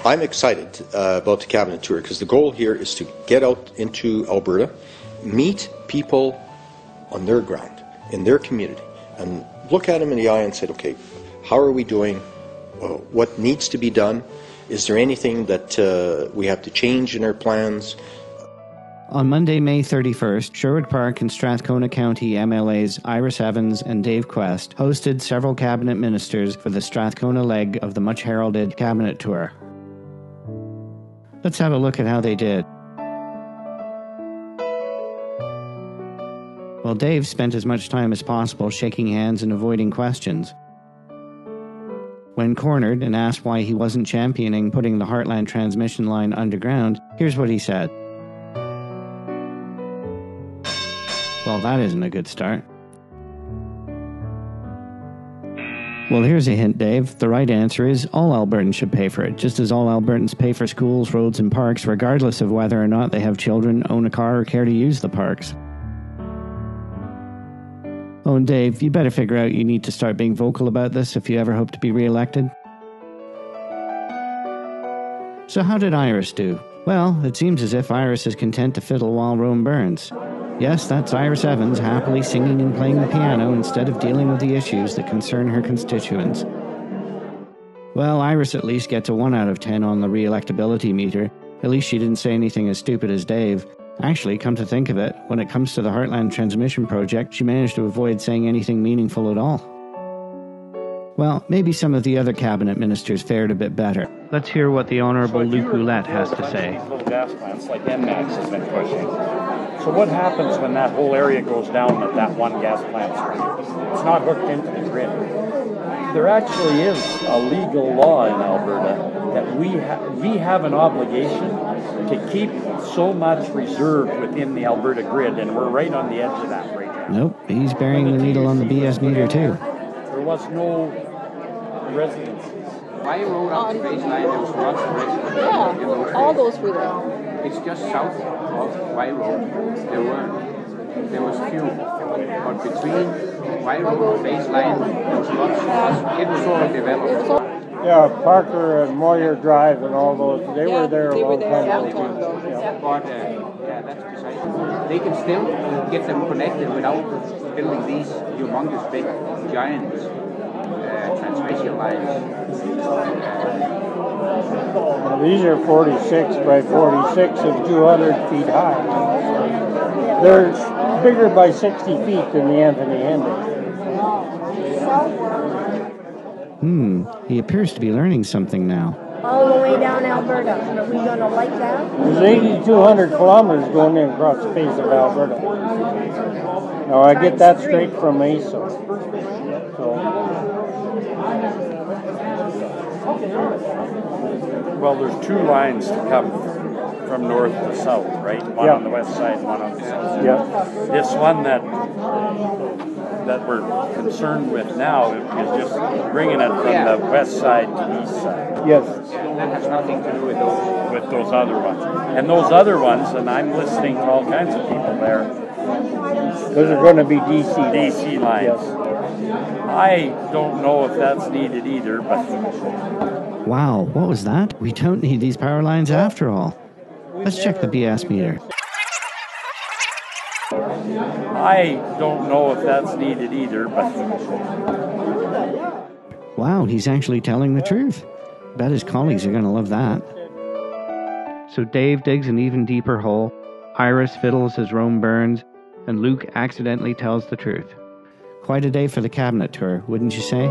I'm excited about the cabinet tour because the goal here is to get out into Alberta, meet people on their ground, in their community, and look at them in the eye and say, okay, how are we doing? What needs to be done? Is there anything that we have to change in our plans? On Monday, May 31st, Sherwood Park and Strathcona County MLAs Iris Evans and Dave Quest hosted several cabinet ministers for the Strathcona leg of the much-heralded cabinet tour. Let's have a look at how they did. Well, Dave spent as much time as possible shaking hands and avoiding questions. When cornered and asked why he wasn't championing putting the Heartland transmission line underground, here's what he said. Well, that isn't a good start. Well, here's a hint, Dave. The right answer is all Albertans should pay for it, just as all Albertans pay for schools, roads, and parks, regardless of whether or not they have children, own a car, or care to use the parks. Oh, and Dave, you better figure out you need to start being vocal about this if you ever hope to be re-elected. So how did Iris do? Well, it seems as if Iris is content to fiddle while Rome burns. Yes, that's Iris Evans happily singing and playing the piano instead of dealing with the issues that concern her constituents. Well, Iris at least gets a 1 out of 10 on the re-electability meter. At least she didn't say anything as stupid as Dave. Actually, come to think of it, when it comes to the Heartland transmission project, she managed to avoid saying anything meaningful at all. Well, maybe some of the other cabinet ministers fared a bit better. Let's hear what the Honourable Luke Oulette has to say. Gas plants like NMAX has been pushing. So what happens when that whole area goes down at that one gas plant's running? It's not hooked into the grid. There actually is a legal law in Alberta that we have an obligation to keep so much reserved within the Alberta grid, and we're right on the edge of that right now. Nope, he's burying the needle on the BS meter too. There was no residences. Why road up the baseline, there was lots of residents. Yeah, all those were there. It's just south of Y Road, there was few. But between Y Road and baseline, there was lots. It was all developed. Yeah, Parker and Moyer Drive and all those, they were there a long time ago. But, that's precisely. They can still get them connected without building these humongous big giant transmission lines. Now, these are 46 by 46 and 200 feet high. They're bigger by 60 feet than the Anthony Henry. He appears to be learning something now. All the way down Alberta. Are we going to like that? There's 8,200 kilometers going in across the face of Alberta. Now, I get that straight from ASO. Well, there's two lines to come from north to south, right? One on the west side, one on the south side. Yeah. This one that we're concerned with now is just bringing it from the west side to the east side. Yes. That has nothing to do with those other ones. And those other ones, and I'm listening to all kinds of people there. Those are going to be DC lines. DC lines. Yes. I don't know if that's needed either, but... Wow, what was that? We don't need these power lines after all. Let's check the BS meter. I don't know if that's needed either, but... Wow, he's actually telling the truth. Bet his colleagues are going to love that. So Dave digs an even deeper hole, Iris fiddles as Rome burns, and Luke accidentally tells the truth. Quite a day for the cabinet tour, wouldn't you say?